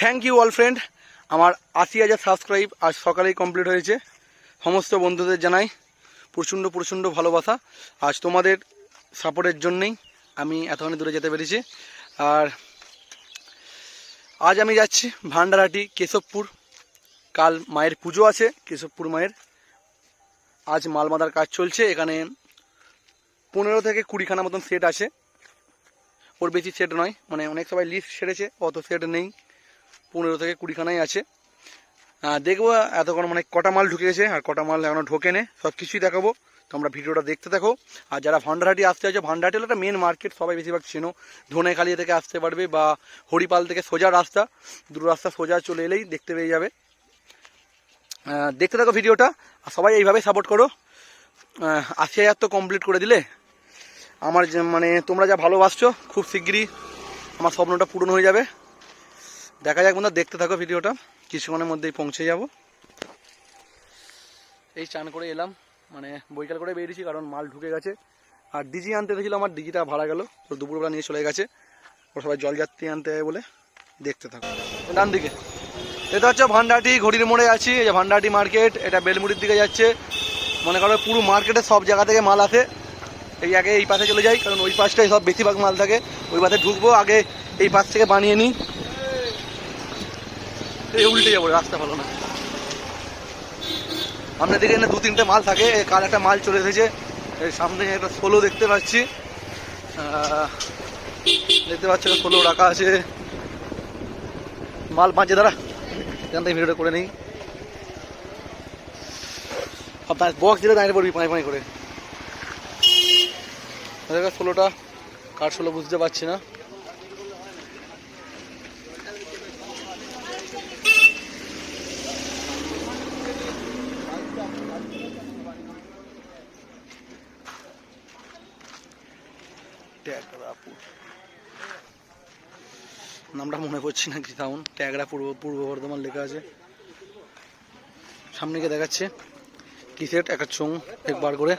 Thank you all friend. আমার 80,000 subscribe আজ সকালেই কমপ্লিট হয়েছে। সমস্ত বন্ধুদের জানাই প্রচণ্ড প্রচণ্ড ভালোবাসা। আজ তোমাদের সাপোর্টের জন্যেই আমি এতখানি দূরে যেতে পেরেছি। আর আজ আমি যাচ্ছি ভান্ডারহাটি কেশবপুর। কাল মায়ের পুজো আছে কেশবপুর মায়ের। আজ মাল বাঁধার কাজ চলছে। এখানে 15 থেকে 20খানা মতন সেট আছে। ওর বেশি সেট নয়, মানে অনেক সবাই লিস্ট সেরেছে, অত সেট নেই, 15 থেকে 20খানাই আছে। দেখবো এতক্ষণ মানে কটা মাল ঢুকে গেছে আর কটা মাল এখনও ঢোকে নে, সব কিছুই দেখাবো। তোমরা ভিডিওটা দেখতে থাকো। আর যারা ভান্ডারহাটি আসতে আছে, ভান্ডারহাটি হলো একটা মেন মার্কেট, সবাই বেশিরভাগ চেনো। ধনেখালিয়া থেকে আসতে পারবে বা হরিপাল থেকে সোজা রাস্তা, দুটো রাস্তা সোজা চলে এলেই দেখতে পেয়ে যাবে। দেখতে থাকো ভিডিওটা আর সবাই এইভাবে সাপোর্ট করো। 80,000 তো কমপ্লিট করে দিলে। আমার মানে তোমরা যা ভালোবাসছো, খুব শিগগিরই আমার স্বপ্নটা পূরণ হয়ে যাবে। দেখা যাক বন্ধুরা, দেখতে থাকো ভিডিওটা। কিছুক্ষণের মধ্যেই পৌঁছে যাব। এই চান করে এলাম, মানে বৈকাল করে বেরিয়েছি কারণ মাল ঢুকে গেছে। আর ডিজি আনতে গেছিল, আমার ডিজিটা ভাড়া গেল, তো দুপুরবেলা নিয়ে চলে গেছে। ওরা সবাই জলযাত্রী আনতে হবে বলে। দেখতে থাকো। ডান দিকে এটা হচ্ছে ভান্ডারহাটি, ঘড়ির মোড়ে আছি। এই যে ভান্ডারহাটি মার্কেট, এটা বেলমুড়ির দিকে যাচ্ছে। মনে করো পুরো মার্কেটে সব জায়গা থেকে মাল আসে। এই আগে এই পাশে চলে যাই, কারণ ওই পাশটাই সব বেশিরভাগ মাল থাকে। ওই পাশে ঢুকবো, আগে এই পাশ থেকে বানিয়ে নিই। এই উল্টে যাবো, রাস্তা ভালো না। আপনার দিকে এনে 2-3টে মাল থাকে। কাল একটা মাল চলে এসেছে, এর সামনে একটা 16 দেখতে পাচ্ছি। দেখতে পাচ্ছি 16 রাখা আছে। মাল বাঁচে দাঁড়া, এখান থেকে ভিডিওটা করে নিই। আপনার বক্স দিলে দাঁড়িয়ে পড়বি পাঁই পাঁই করে। 16টা কার 16 বুঝতে পারছি না। নামটা মনে পড়ছি না কি, টাউন ট্যাগরা পূর্ব বর্ধমান লেখা আছে। সামনে গিয়ে দেখাচ্ছে কি সেট, একটা চোং একবার করে।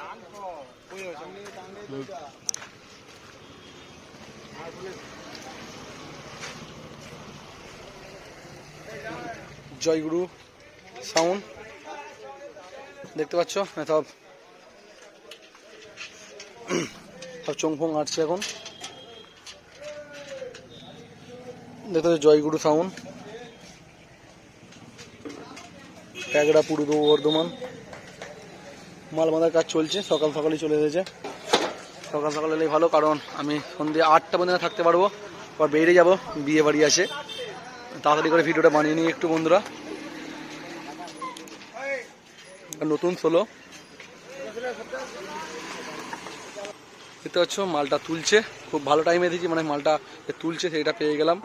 জয়গুরু সাউন্ড দেখতে পাচ্ছ, সব সব চোং ফোং আসছে এখন। দেখতে পাচ্ছ জয়গুরু সাউন্ড, ট্যাগরা পূর্ব বর্ধমান। মাল বাঁধার কাজ চলছে, সকাল সকালই চলে এসেছে। সকাল সকাল এলেই ভালো, কারণ আমি সন্ধ্যে 8টা পর্যন্ত থাকতে পারবো। পর বেরিয়ে যাবো, বিয়ে বাড়ি আছে। তাড়াতাড়ি করে ভিডিওটা বানিয়ে নিই একটু বন্ধুরা। নতুন 16 দেখতে পাচ্ছ, মালটা তুলছে। খুব ভালো টাইমে দিয়েছি, মানে মালটা তুলছে সেইটা পেয়ে গেলাম।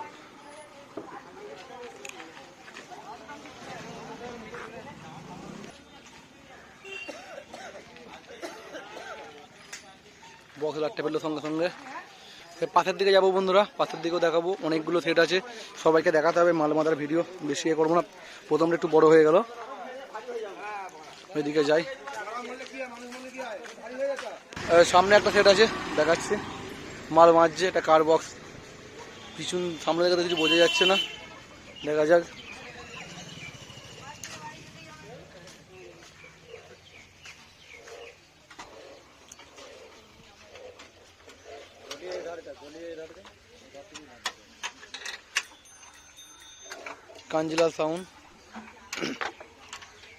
বক্স লাটতে পেলো সঙ্গে সঙ্গে। পাশের দিকে যাবো বন্ধুরা, পাশের দিকেও দেখাবো। অনেকগুলো সেট আছে, সবাইকে দেখাতে হবে। মাল বাঁধার ভিডিও বেশি এ করবো না, প্রথমটা একটু বড় হয়ে গেল। ওইদিকে যাই। সামনে একটা সেট আছে দেখাচ্ছি, মাল বাঁধছে। এটা কার বক্স, পিছন সামনে থেকে তো কিছু বোঝা যাচ্ছে না, দেখা যাক। কাঞ্জিলা সাউন্ড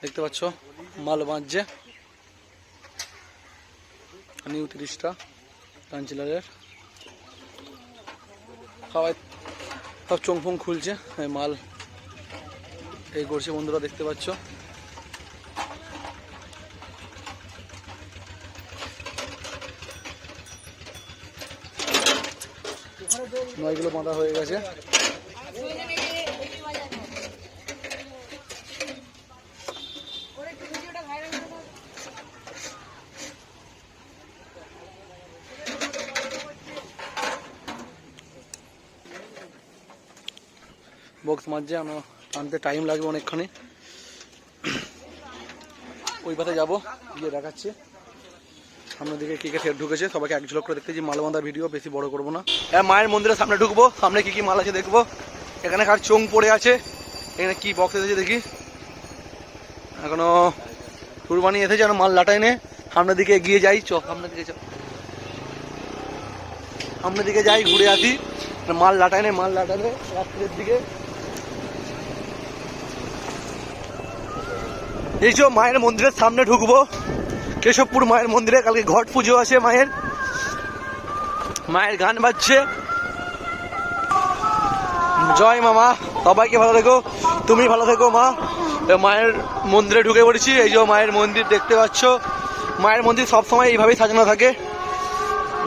দেখতে পাচ্ছ, মাল বাঁধছে। নিউ 30টা কাঞ্জিলারের। সবাই সব চোংফোং খুলছে, মাল এই করছে বন্ধুরা, দেখতে পাচ্ছ। নয়গুলো বাঁধা হয়ে গেছে। বক্স মাঝে আমার আনতে টাইম লাগবে অনেকখানি। ওই পাশে যাবো, গিয়ে দেখাচ্ছি সামনের দিকে কী কী সেট ঢুকেছে। সবাইকে এক ঝলক করে দেখতেছি। মাল বাঁধার ভিডিও বেশি বড় করবো না। হ্যাঁ, মায়ের মন্দিরের সামনে ঢুকবো, সামনে কী কী মাল আছে দেখবো। এখানে কার চোং পড়ে আছে, এখানে কি বক্স এসেছে দেখি, এখনো কুরবানি এসেছে, যেন মাল লাটাই নে। সামনের দিকে এগিয়ে যাই, সামনের দিকে সামনের দিকে যাই, ঘুরে আসি, মাল লাটাই নে রাত্রের দিকে। এই যে মায়ের মন্দিরের সামনে ঢুকবো, কেশবপুর মায়ের মন্দিরে। কালকে ঘট পুজো আছে মায়ের, মায়ের গান বাজছে। জয় মামা, সবাইকে ভালো থেকো, তুমি ভালো থেকো মা। মায়ের মন্দিরে ঢুকে পড়েছি। এই যে মায়ের মন্দির দেখতে পাচ্ছ, মায়ের মন্দির সবসময় এইভাবেই সাজানো থাকে,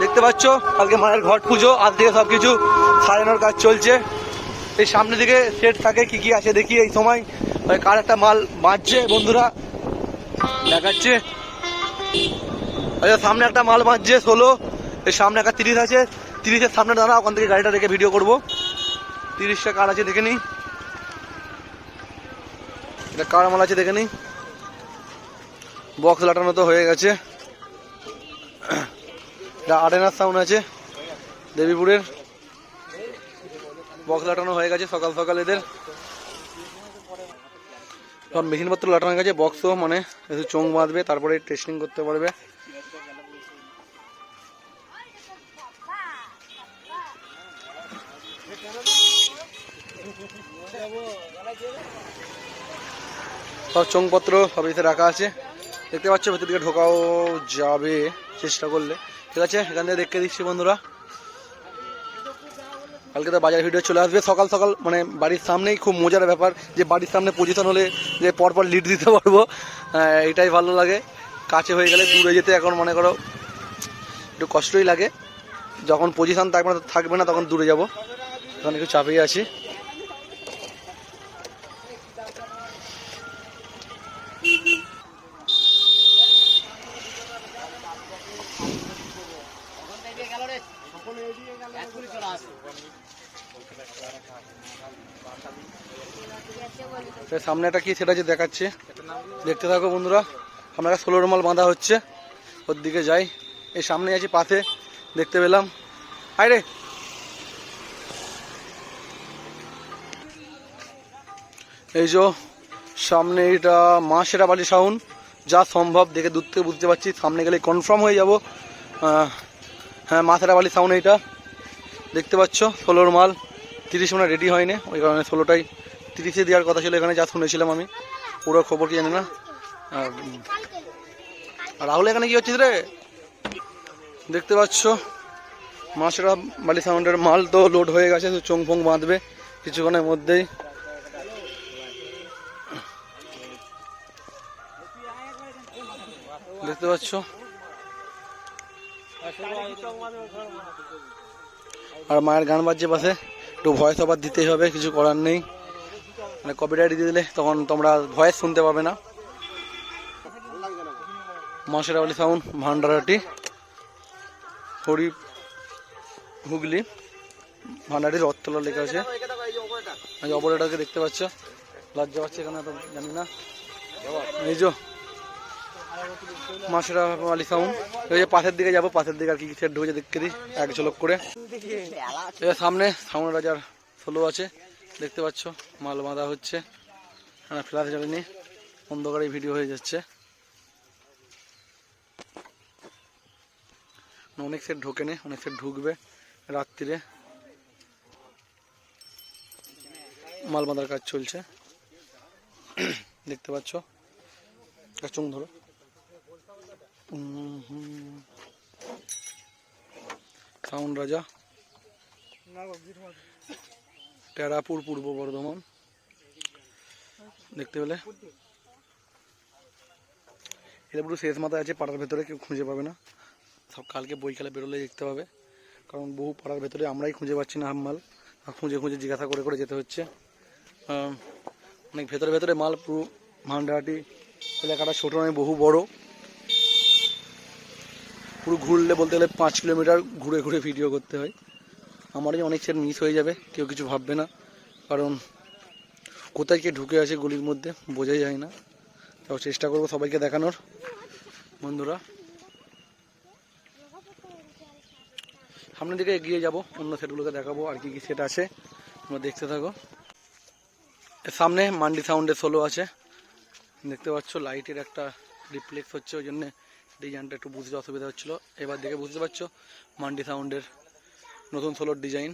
দেখতে পাচ্ছ। কালকে মায়ের ঘট পুজো, আজ থেকে সব কিছু সাজানোর কাজ চলছে। এই সামনের দিকে সেট থাকে, কি কি আছে দেখি এই সময়। কার একটা মাল বাঁধছে বন্ধুরা দেখাচ্ছে। আচ্ছা, সামনে একটা মাল বাঁধছে 16, এর সামনে একটা 30 আছে, 30-এর সামনে দাঁড়া, ওখান থেকে গাড়িটা রেখে ভিডিও করবো। 30টা কার আছে দেখে নিই, এটা কার মাল আছে দেখে নিই। বক্স লাটানো তো হয়ে গেছে, এটা আরেনার সাউন্ড আছে দেবীপুরের, বক্স লাটানো হয়ে গেছে সকাল সকাল। এদের সব মেশিনপত্র লাটানো হয়ে গেছে, বক্সও মানে একটু চোং বাঁধবে, তারপরে টেস্টিং করতে পারবে। সব চোংপত্র সব এতে রাখা আছে, দেখতে পাচ্ছ। ভেতর দিকে ঢোকাও যাবে চেষ্টা করলে, ঠিক আছে। এখান থেকে দেখে দিচ্ছি বন্ধুরা, কালকে তো বাজার ভিডিও চলে আসবে সকাল সকাল, মানে বাড়ির সামনেই। খুব মজার ব্যাপার যে বাড়ির সামনে পজিশন হলে যে পরপর লিড দিতে পারবো, এটাই ভালো লাগে। কাছে হয়ে গেলে দূরে যেতে এখন মনে করো একটু কষ্টই লাগে। যখন পজিশন থাকবে না তখন দূরে যাব, তখন একটু চাপেই আছি। সামনে একটা কি সেটা যে দেখাচ্ছে, দেখতে থাকো বন্ধুরা। আপনারা 16 মাল বাঁধা হচ্ছে, ওর দিকে যাই। এই সামনে আছি, পাশে দেখতে পেলাম। আরে এই যে সামনে, এটা মা শেরাবালি সাউন্ড, যা সম্ভব দেখে দূর থেকে বুঝতে পারছি, সামনে গেলে কনফার্ম হয়ে যাব। হ্যাঁ, মা শেরাবালি সাউন্ড এইটা দেখতে পাচ্ছ। 16 মাল, 30 মানে রেডি হয়নি, ওই কারণে 16টাই 30-এ দেওয়ার কথা ছিল এখানে, যা শুনেছিলাম আমি। পুরো খবর কি জানি না। আর রাহুল এখানে কি হচ্ছে রে, দেখতে পাচ্ছ। মা শেরাবালি সাউন্ডের মাল তো লোড হয়ে গেছে, চোং ফোং বাঁধবে কিছুক্ষণের মধ্যেই। দেখতে পাচ্ছ, আর মায়ের গান বাজছে পাশে। একটু ভয়েস ওভার দিতেই হবে, কিছু করার নেই, মানে কপিরাইট দিয়ে দিলে তখন তোমরা ভয়েস শুনতে পাবে না। মা শেরাবালি সাউন্ড, ভান্ডারহাটি, হরি হুগলি। ভান্ডারহাটির রথতলা লেখা আছে। অপারেটরকে দেখতে পাচ্ছ, লজ্জা পাচ্ছে এখানে তো জানি না। এই যে মা শেরাবালি সাউন্ড। এই যে পাশের দিকে যাবো, পাশের দিকে আর কি সেট ঢুকেছে দেখতে দিই এক ঝলক করে। সামনে সাউন্ড রাজার 16 আছে, দেখতে পাচ্ছ। মাল বাঁধা হচ্ছে, ফ্ল্যাশ জ্বালেনি, অন্ধকারে ভিডিও হয়ে যাচ্ছে। অনেক সেট ঢোকেনি, অনেক সেট ঢুকবে রাত্রিরে। মাল বাঁধার কাজ চলছে, দেখতে পাচ্ছ। চোং ধরো। সাউন্ড রাজা, টেরাপুর, পূর্ব বর্ধমান, দেখতে পেলে। এটা পুরো শেষ মাথায় আছে, পাড়ার ভেতরে কেউ খুঁজে পাবে না। সব কালকে বইকালে বেরোলে দেখতে পাবে, কারণ বহু পাড়ার ভেতরে আমরাই খুঁজে পাচ্ছি না মাল, খুঁজে খুঁজে জিজ্ঞাসা করে করে যেতে হচ্ছে। অনেক ভেতরে ভেতরে মাল, পুরো ভান্ডারহাটি এলাকাটা ছোটো নয়, বহু বড়। পুরো ঘুরলে বলতে গেলে 5 কিলোমিটার ঘুরে ঘুরে ভিডিও করতে হয়। আমারই অনেক সেট মিস হয়ে যাবে, কেউ কিছু ভাববে না, কারণ কোথায় কে ঢুকে আছে গলির মধ্যে বোঝাই যায় না। তাও চেষ্টা করবো সবাইকে দেখানোর বন্ধুরা। সামনের দিকে এগিয়ে যাব, অন্য সেটগুলোকে দেখাবো আর কি কি সেট আছে। তোমরা দেখতে থাকো। এর সামনে মান্ডি সাউন্ডের সোলো আছে, দেখতে পাচ্ছ লাইটের একটা রিফ্লেক্স হচ্ছে, ওই জন্য ডিজাইনটা একটু বুঝতে অসুবিধা হচ্ছিলো। এবার দেখে বুঝতে পারছো মান্ডি সাউন্ডের নতুন সোলোর ডিজাইন।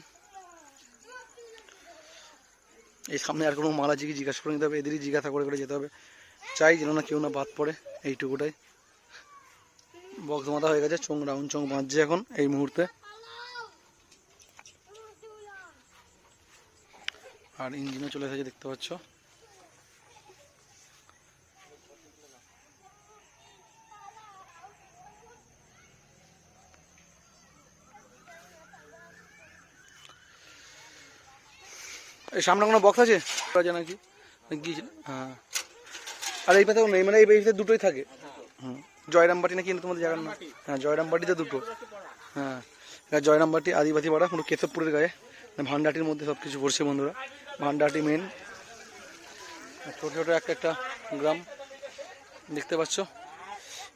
এই সামনে আর কোনো মাল আছে কি জিজ্ঞাসা করে নিতে হবে, এদেরই জিজ্ঞাসা করে করে যেতে হবে, চাই যেন না কেউ না বাদ পড়ে। এইটুকুটাই। বক্স মাথা হয়ে গেছে, চোখ রাউন্ড চোখ বাঁধছে এখন এই মুহূর্তে। আর ইঞ্জিনও চলে এসেছে দেখতে পাচ্ছ। এই সামনে কোনো বক্স আছে নাকি? হ্যাঁ, আর এই পাতেও নেই, মানে এই পাশে দুটোই থাকে। হুম, জয়রামবাটি নাকি তোমাদের জায়গার না? হ্যাঁ, জয়রামবাটিতে দুটো। হ্যাঁ, জয়রামবাটি আদিবাসী পাড়া, পুরো কেশবপুরের গায়ে, ভান্ডাটির মধ্যে সব কিছু পড়ছে বন্ধুরা। ভান্ডাটি মেন, ছোটো ছোটো একটা গ্রাম দেখতে পাচ্ছ।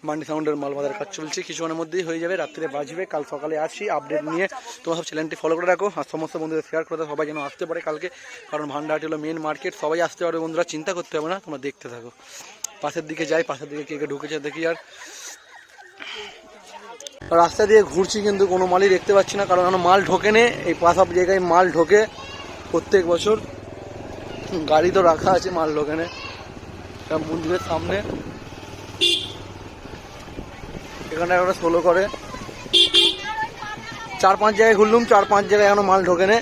মান্ডি সাউন্ডের মাল বাজার কাজ চলছে, কিছুক্ষণের মধ্যেই হয়ে যাবে, রাত্রে বাজবে। কাল সকালে আসি আপডেট নিয়ে। তোমরা সব চ্যানেলটি ফলো করে রাখো আর সমস্ত বন্ধুদের শেয়ার করে দাও, সবাই যেন আসতে পারে কালকে, কারণ ভান্ডাটি হলো মেন মার্কেট, সবাই আসতে পারবে বন্ধুরা, চিন্তা করতে হবে না। তোমরা দেখতে থাকো। পাশের দিকে যাই, পাশের দিকে কে ঢুকেছে দেখি। আর রাস্তা দিয়ে ঘুরছি কিন্তু কোনো মালই দেখতে পাচ্ছি না, কারণ এখন মাল ঢোকে নে। এই সব জায়গায় মাল ঢোকে প্রত্যেক বছর, গাড়ি তো রাখা আছে, মাল ঢোকে নে। মন্দিরের সামনে এখানে একটা সোলো করে, 4-5 জায়গায় ঘুরলুম, 4-5 জায়গায় এখনো মাল ঢোকে নে।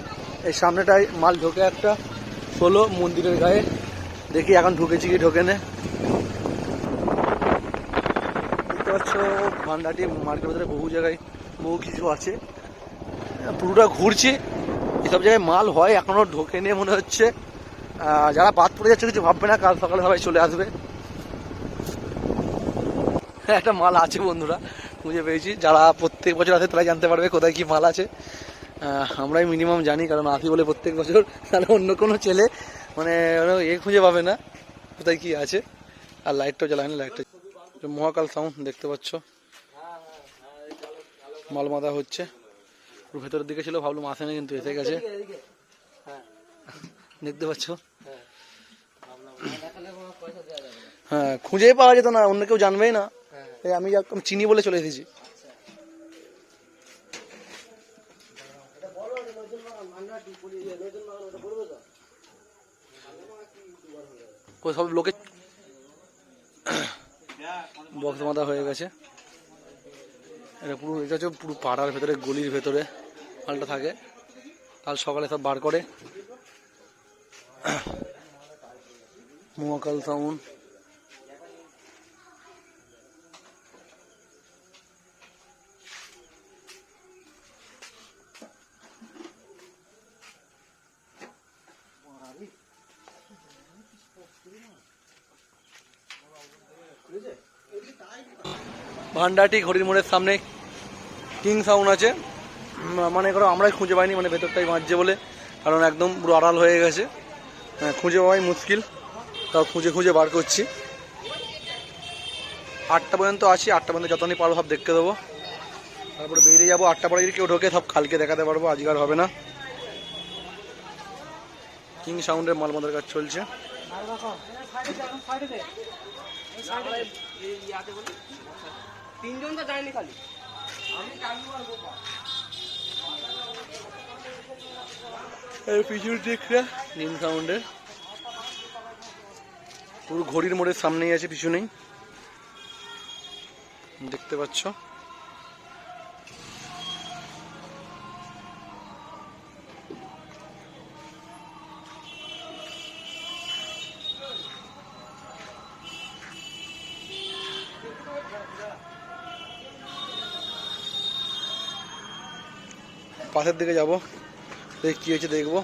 এই সামনেটায় মাল ঢোকে একটা সোলো মন্দিরের গায়ে, দেখি এখন ঢুকেছি কি ঢোকে নে। দেখতে পাচ্ছ ভান্ডাটি মার্কেটের ভেতরে বহু জায়গায় বহু কিছু আছে, পুরোটা ঘুরছি। এসব জায়গায় মাল হয়, এখনো ঢোকে নে মনে হচ্ছে। যারা বাদ পড়ে যাচ্ছে কিছু ভাববে না, কাল সকালে সবাই চলে আসবে। একটা মাল আছে বন্ধুরা, খুঁজে পেয়েছি। যারা প্রত্যেক বছর আসে তারাই জানতে পারবে কোথায় কি মাল আছে। আমরাই মিনিমাম জানি, কারণ আসি বলে প্রত্যেক বছর, তাহলে অন্য কোনো ছেলে মানে খুঁজে পাবে না কোথায় কি আছে। আর লাইটটাও জ্বালায় না, লাইটটা মহাকাল সাউন্ড দেখতে পাচ্ছ, মাল মাথা হচ্ছে। ভেতরের দিকে ছিল, ভাবলাম আসে না, কিন্তু এসে গেছে। দেখতে পাচ্ছ, হ্যাঁ, খুঁজেই পাওয়া যেত না, অন্য কেউ জানবেই না। আমি চিনি বলে চলে এসেছি। সব লোকে বক্স মাথা হয়ে গেছে। এটা পুরো, এটা হচ্ছে পুরো পাড়ার ভেতরে, গলির ভেতরে মালটা থাকে। কাল সকালে সব বার করে। মহাকাল সাউন্ড, ভান্ডাটি ঘড়ির মোড়ের সামনে কিং সাউন্ড আছে। মানে করো আমরাই খুঁজে পাইনি, মানে ভেতরটাই বাজছে বলে, কারণ একদম পুরো আড়াল হয়ে গেছে, খুঁজে পাওয়াই মুশকিল। তাও খুঁজে খুঁজে বার করছি। 8টা পর্যন্ত আছি, 8টা পর্যন্ত যতক্ষণই পারবো সব দেখতে দেবো, তারপরে বেরিয়ে যাবো। 8টা পরে যদি কেউ ঢোকে সব কালকে দেখাতে পারবো, আজকে আর হবে না। কিং সাউন্ডের মাল মাদার কাজ চলছে। পিছুর দিকটা কিং সাউন্ডের পুরো ঘড়ির মোড়ের সামনেই আছে, পিছু নেই, দেখতে পাচ্ছ। পাশের দিকে যাবো, দেখি কি হয়েছে দেখবো।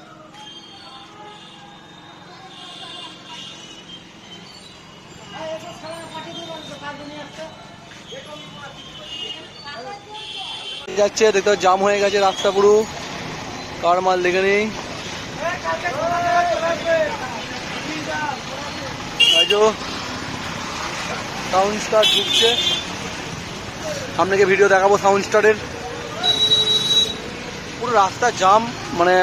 যাচ্ছে, দেখতে জাম হয়ে গেছে রাস্তা পুরো, কার মাল দেখে নেই। সাউন্ড স্টার ঢুকছে, আপনাকে ভিডিও দেখাবো সাউন্ড স্টারের। পুরো রাস্তা জাম, মানে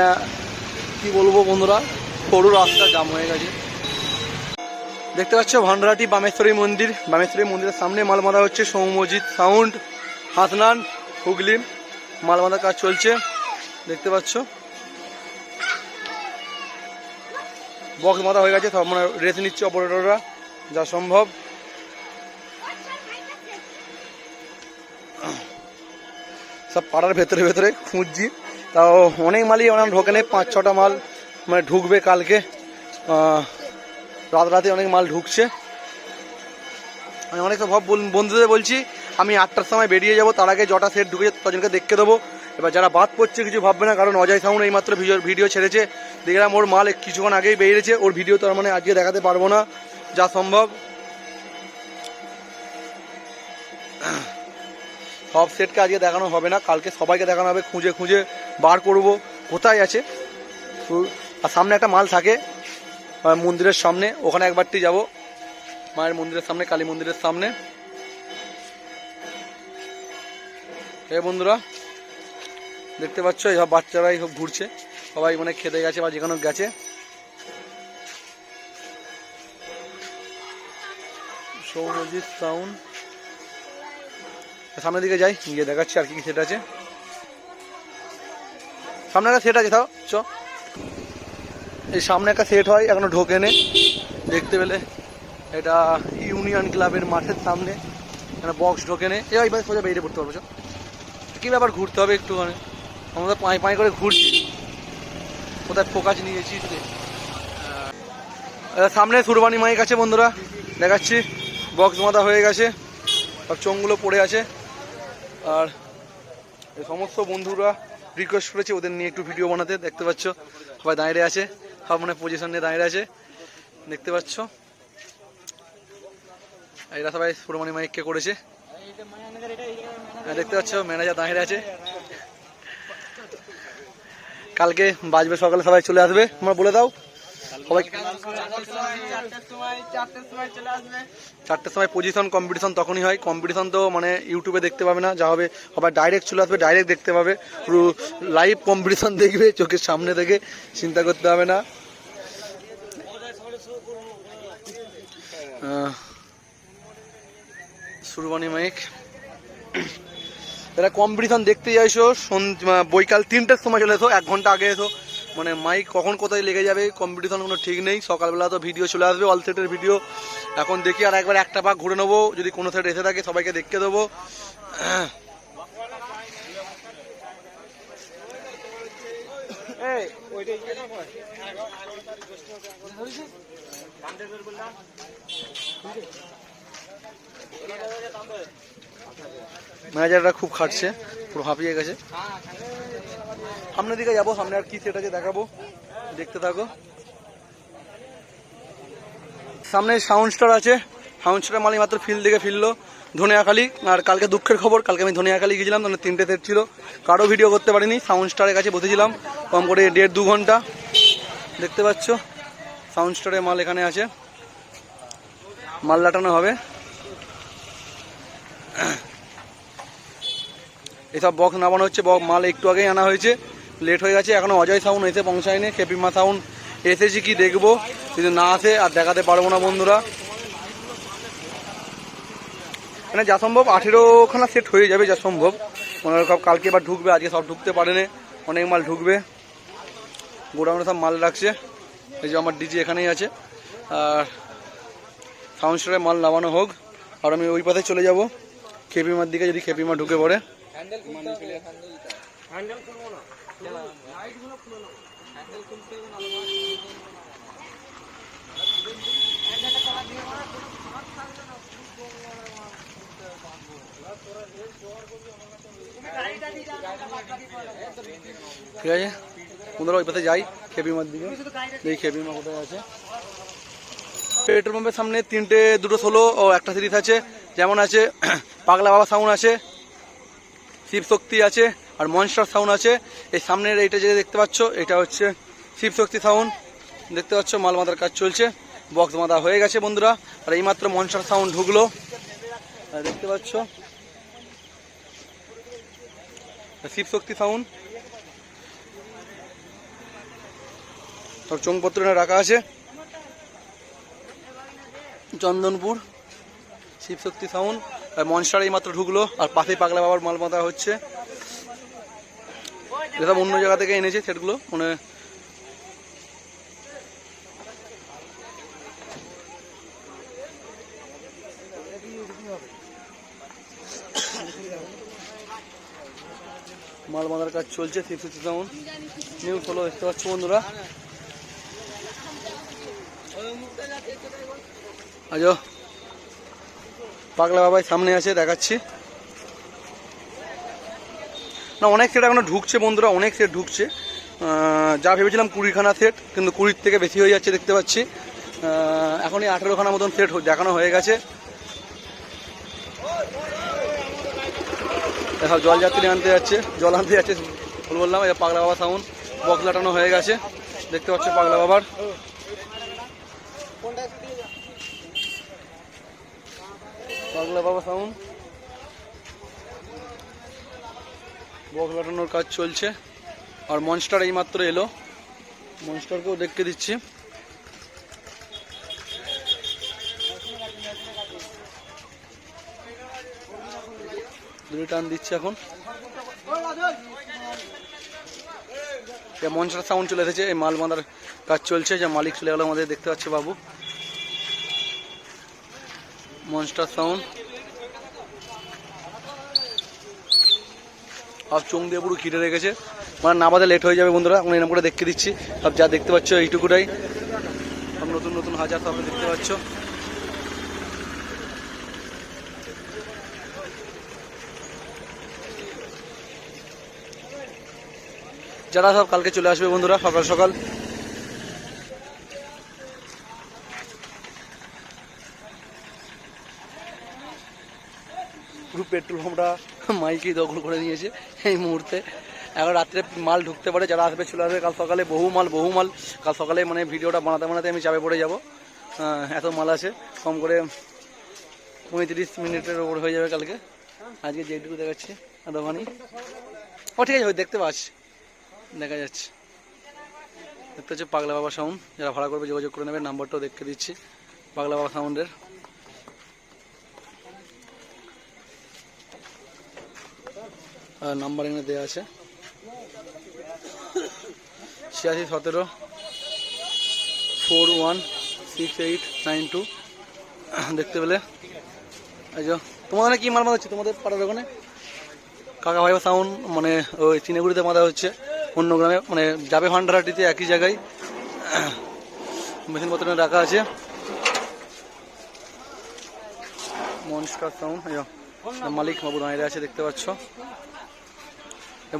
কি বলবো বন্ধুরা, সরু রাস্তা জাম হয়ে গেছে। দেখতে পাচ্ছ ভান্ডারাটি বামেশ্বরী মন্দির, বামেশ্বরী মন্দিরের সামনে মাল বাঁধা হচ্ছে। সৌমজিৎ সাউন্ড, হাসনান, হুগলি মাল বাঁধার কাজ চলছে। দেখতে পাচ্ছ বক্স বাঁধা হয়ে গেছে, সব মানে রেস নিচ্ছে অপারেটররা যা সম্ভব। সব পাড়ার ভেতরে ভেতরে খুঁজছি, তাও অনেক মালই ওনার ঢোকে নেই, 5-6টা মাল মানে ঢুকবে কালকে। রাতে অনেক মাল ঢুকছে। আমি অনেক সব বন্ধুদের বলছি আমি 8টার সময় বেরিয়ে যাব, তার আগে যটা সেট ঢুকে তজনকে দেখতে দেবো। এবার যারা বাদ পড়ছে কিছু ভাববে না, কারণ অজয় সাউন্ড এইমাত্র ভিডিও ছেড়েছে, দেখলাম ওর মাল কিছুক্ষণ আগেই বেরিয়েছে। ওর ভিডিও তো মানে আজকে দেখাতে পারবো না যা সম্ভব। সব সেটকে আজকে দেখানো হবে না, কালকে সবাইকে দেখানো হবে, খুঁজে খুঁজে বার করব কোথায় আছে। আর সামনে একটা মাল থাকে মন্দিরের সামনে, ওখানে একবারটি যাব, মায়ের মন্দিরের সামনে, কালী মন্দিরের সামনে। এই বন্ধুরা দেখতে পাচ্ছ এইসব বাচ্চারাই সব ঘুরছে, সবাই মানে খেতে গেছে বা যেখানে গেছে। সৌমজিৎ সাউন্ড, সামনের দিকে যাই, গিয়ে দেখাচ্ছি আর কি কি সেট আছে। সামনে একটা সেট আছে, তাও চ এই সামনে একটা সেট হয়, এখনো ঢোকেনে। দেখতে পেলে এটা ইউনিয়ন ক্লাবের মাঠের সামনে, এখানে বক্স ঢোকেনে। এইবার সোজা বেরিয়ে পড়তে পারবো। কী ব্যাপার, ঘুরতে হবে একটু, মানে আমরা পাঁই পাঁই করে ঘুরছি, কোথায় ফোকাস নিয়েছি। সামনে সুরবানি মাইক আছে বন্ধুরা, দেখাচ্ছি বক্স বাঁধা হয়ে গেছে, সব চোঙগুলো পড়ে আছে। আর এই সমস্ত বন্ধুরা রিকোয়েস্ট করেছে ওদের নিয়ে একটু ভিডিও বানাতে। দেখতে পাচ্ছ সবাই দাঁড়িয়ে আছে, সব মানে পজিশন নিয়ে দাঁড়িয়ে আছে, দেখতে পাচ্ছ। এরা সবাই সুরবানি মাইককে করেছে, দেখতে পাচ্ছ ম্যানেজার দাঁড়িয়ে আছে। কালকে বাজবে সকালে, সবাই চলে আসবে, তোমরা বলে দাও সবাই। 4টের সময় পজিশন কম্পিটিশন তখনই হয়। কম্পিটিশন তো মানে ইউটিউবে দেখতে পাবে না, যা হবে সবাই ডাইরেক্ট চলে আসবে, ডাইরেক্ট দেখতে পাবে, পুরো লাইভ কম্পিটিশন দেখবে চোখের সামনে থেকে, চিন্তা করতে হবে না। সুরবানি মাইক, এরা কম্পিটিশন দেখতে যাইছো বৈকাল 3টের সময় চলে এসো, 1 ঘন্টা আগে এসো, মানে মাইক কখন কোথায় লেগে যাবে কম্পিটিশন কোনো ঠিক নেই। সকালবেলা তো ভিডিও চলে আসবে, অল সেটের ভিডিও। এখন দেখি আর একবার একটা পাক ঘুরে নেবো, যদি কোনো সেট এসে থাকে সবাইকে দেখতে দেবো। ম্যানেজাররা খুব খাটছে, পুরো হাঁপিয়ে গেছে। সামনের দিকে যাবো, সামনে আর কি সেট আছে দেখাবো, দেখতে থাকো। সামনে সাউন্ড স্টার আছে, সাউন্ড স্টার মালিক মাত্র ফিল্ড দিকে ফিরলো ধনিয়াখালী। আর কালকে দুঃখের খবর, কালকে আমি ধনিয়াখালী গেছিলাম, তখন 3টে সেট ছিল, কারো ভিডিও করতে পারিনি। সাউন্ড স্টারের কাছে বসেছিলাম কম করে 1.5-2 ঘন্টা। দেখতে পাচ্ছ সাউন্ড স্টারের মাল এখানে আছে, মাল লাটানো হবে। এসব বক্স নামানো হচ্ছে, মাল একটু আগেই আনা হয়েছে, লেট হয়ে গেছে, এখনো অজয় সাউন্ড এসে পৌঁছায়নি। খেপিমা সাউন্ড এসেছি কি দেখবো, যদি না আসে আর দেখাতে পারবো না বন্ধুরা। মানে যা সম্ভব 18খানা সেট হয়ে যাবে, যা সম্ভব। মনে সব কালকে এবার ঢুকবে, আজকে সব ঢুকতে পারেনি, অনেক মাল ঢুকবে। গোডাউনে সব মাল রাখছে, এই যে আমার ডিজি এখানেই আছে। আর সাউন্ড স্টারে মাল নামানো হোক, আর আমি ওই পাশে চলে যাব খেপিমার দিকে, যদি খেপিমা ঢুকে পড়ে। ঠিক আছে বন্ধুরা, ওই পাশে যাই খেপিমার দিকে, এই খেপিমা কোথায় আছে। পেট্রোল পাম্পের সামনে 3টে 2টো 16 ও একটা সিরিজ আছে, যেমন আছে পাগলা বাবা সাউন্ড আছে, শিব শক্তি আছে, আর মনস্টার সাউন্ড আছে। এই সামনের এইটা যে দেখতে পাচ্ছ, এটা হচ্ছে শিব শক্তি সাউন্ড। দেখতে পাচ্ছ মাল বাঁধার কাজ চলছে, বক্স বাঁধা হয়ে গেছে বন্ধুরা। আর এইমাত্র মনস্টার সাউন্ড ঢুকলো, দেখতে পাচ্ছ শিব শক্তি সাউন্ড। সব চোঙপত্র এনে রাখা আছে। চন্দনপুর শিবশক্তি সাউন্ড মনস্টার এই মাত্র ঢুকলো, আর পাশেই পাগলা বাবার মাল বাঁধা হচ্ছে। এসব অন্য জায়গা থেকে এনেছে সেটগুলো, মানে মাল বাঁধার কাজ চলছে। শিবশক্তি সাউন্ড নিউ ফলো দেখতে পাচ্ছ বন্ধুরা। আজো পাগলা বাবাই সামনে আছে, দেখাচ্ছি না। অনেক সেট এখনো ঢুকছে বন্ধুরা, অনেক সেট ঢুকছে। যা ভেবেছিলাম 20খানা সেট, কিন্তু 20 থেকে বেশি হয়ে যাচ্ছে দেখতে পাচ্ছি। এখনই 18খানা মতন সেট দেখানো হয়ে গেছে। সব জল যাত্রী আনতে যাচ্ছে, জল আনতে যাচ্ছে বললাম। পাগলা বাবা সাউন্ড বক্স লাটানো হয়ে গেছে দেখতে পাচ্ছ। পাগলা বাবার পাগলা বাবা সাউন্ড বক্স লাটানোর কাজ চলছে। আর মনস্টার এই মাত্র এলো, মনস্টারকেও দেখতে দিচ্ছি। দুটো টান দিচ্ছে এখন। মনস্টার সাউন্ড চলে এসেছে, এই মাল বাঁধার কাজ চলছে। যে মালিক চলে গেল আমাদের, দেখতে পাচ্ছে বাবু। মনস্টার সাউন্ড সব চোং দিয়ে পুরো ঘিরে রেখেছে, মানে না বাদে লেট হয়ে যাবে বন্ধুরা। আমরা এরকম করে দেখতে দিচ্ছি। সব যা দেখতে পাচ্ছ এইটুকুটাই, সব নতুন নতুন হাজার সব দেখতে পাচ্ছ। যারা সব কালকে চলে আসবে বন্ধুরা সকাল সকাল। পুরো পেট্রোল পাম্পটা মাইকেই দখল করে নিয়েছে এই মুহূর্তে। এখন রাত্রে মাল ঢুকতে পারে, যারা আসবে চলে আসবে কাল সকালে। বহু মাল কাল সকালে, মানে ভিডিওটা বানাতে বানাতে আমি চাপে পড়ে যাব। এত মাল আছে, কম করে 35 মিনিটের ওপর হয়ে যাবে কালকে। আজকে যেটুকু দেখাচ্ছি দোকানি। ও ঠিক আছে, দেখতে পাচ্ছি, দেখা যাচ্ছে। দেখতে হচ্ছে পাগলা বাবা সাউন্ড। যারা ভাড়া করবে যোগাযোগ করে নেবে, নাম্বারটাও দেখতে দিচ্ছি পাগলা বাবা সাউন্ডের। নাম্বার এখানে দেওয়া আছে 8617 416892। দেখতে পেলে তোমাদের কি মাল বাঁধা হচ্ছে তোমাদের পাড়ার ওখানে? কাকা ভাইবা সাউন্ড, মানে ওই চিনেগুড়িতে বাঁধা হচ্ছে, অন্য গ্রামে মানে যাবে ভান্ডারহাটিতে একই জায়গায় মেশিনপত্র রাখা আছে। মনস্টার সাউন্ড মালিক বাবু দাঁড়িয়ে আছে দেখতে পাচ্ছ।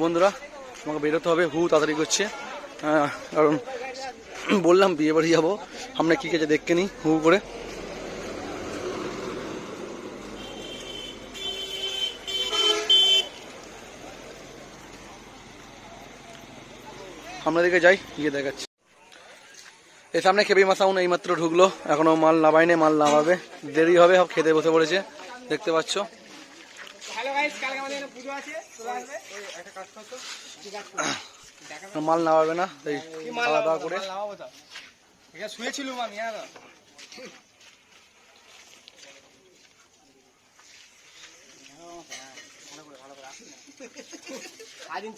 বন্ধুরা আমাকে বেরোতে হবে, তাড়াতাড়ি করছে, কারণ বললাম বিয়ে বাড়ি যাবো। আমরা কী কেছে দেখে নিই করে। আমরা দিকে যাই, গিয়ে দেখাচ্ছি। এর সামনে খেপিমা সাউন্ড এইমাত্র ঢুকলো, এখনো মাল নামায়নি, মাল নামাবে, দেরি হবে। সব খেতে বসে পড়েছে দেখতে পাচ্ছ। মাল নামাবে না, এই খাওয়া দাওয়া করে শুয়েছিল।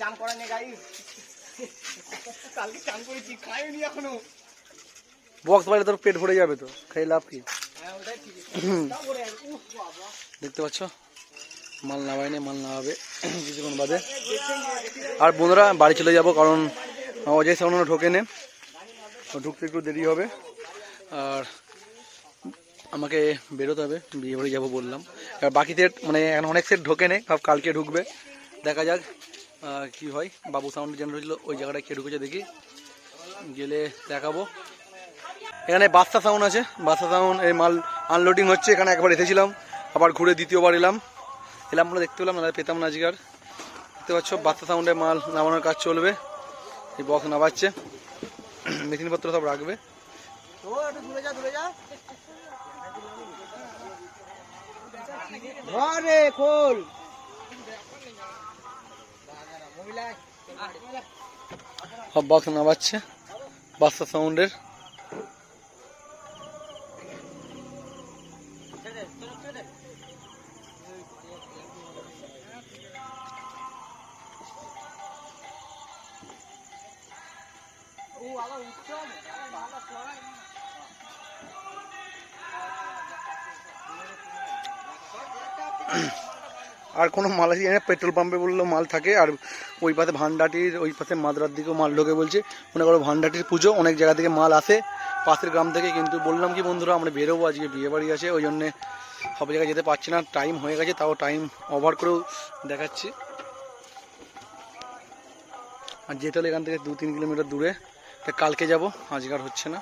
চান করা নেই গাই, কালকে চান করেছি, খাইনি এখনো। বক্স বাড়ি তোর পেট ভরে যাবে তো, খাই লাভ কি? দেখতে পাচ্ছ মাল নামায়নি, মাল নামাবে কিছুক্ষণ বাদে। আর বন্ধুরা বাড়ি চলে যাব, কারণ অজয় সাউন্ড ঢোকে নে, ঢুকতে একটু দেরি হবে। আর আমাকে বেরোতে হবে, বিয়ে বাড়ি যাবো বললাম। আর বাকি সেট মানে এখন অনেক সেট ঢোকে নেই, সব কালকে ঢুকবে। দেখা যাক কি হয়। বাবু সাউন্ড যেন ছিল ওই জায়গাটায় কে ঢুকেছে দেখি, গেলে দেখাবো। এখানে বাদশা সাউন্ড আছে, বাদশা সাউন্ড এই মাল আনলোডিং হচ্ছে। এখানে একবার এসেছিলাম, আবার ঘুরে দ্বিতীয়বার এলাম বলে দেখতে পেলাম, না পেতাম না আজকে আর। দেখতে পাচ্ছ বাদশা সাউন্ডে মাল নামানোর কাজ চলবে। এই বক্স নামাচ্ছে, মেশিনপত্র সব রাখবে। সব বক্স নামাচ্ছে, বাদশা সাউন্ডের। আর কোনো মাল আছে এখানে, পেট্রোল পাম্পে বললেও মাল থাকে। আর ওই পাশে ভান্ডাটির, ওই পাশে মাদ্রার দিকেও মাল ঢোকে বলছে। মনে করো ভান্ডাটির পুজো, অনেক জায়গা থেকে মাল আসে পাশের গ্রাম থেকে। কিন্তু বললাম কি বন্ধুরা, আমরা বেরোবো, আজকে বিয়ে বাড়ি আছে, ওই জন্যে সব জায়গায় যেতে পারছি না। টাইম হয়ে গেছে, তাও টাইম ওভার করেও দেখাচ্ছি। আর যেতে হলে এখান থেকে 2-3 কিলোমিটার দূরে, কালকে যাব, আজকে আর হচ্ছে না।